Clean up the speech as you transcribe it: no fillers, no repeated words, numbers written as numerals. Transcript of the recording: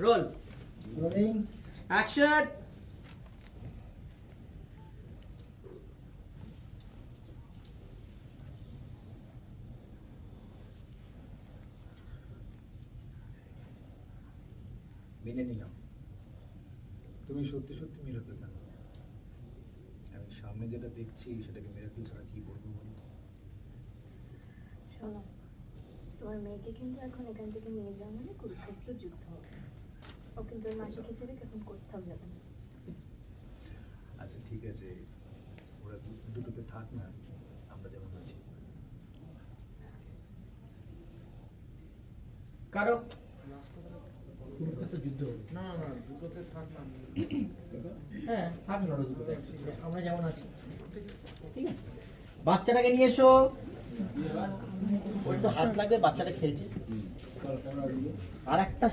Role rolling action. মেনে নিলাম তুমি সত্যি সত্যি মিরাকেল জানো। আমি সামনে যেটা দেখছি সেটাকে মিরাকেল ছাড়া কি বলবো বলো। শোনো, তোমার মেয়েকে কিন্তু এখন এখান থেকে নিয়ে যাওয়া মানে কুরুক্ষেত্র যুদ্ধ হবে। ও কিন্তু ওর মাসিকে ছেড়ে এখন কোথাও যাবে না। আচ্ছা ঠিক আছে, ওরা দুটোতে থাক না, আমরা যেমন আছি। কারো কুরুক্ষেত্র যুদ্ধ হবে না না দুটোতে থাক না। হ্যাঁ থাক না দুটোতে, আমরা যেমন আছি ঠিক আছে। বাচ্চাটাকে নিয়ে এসো, ওর একটু হাত লাগবে, বাচ্চাটা খেলছে। আর একটা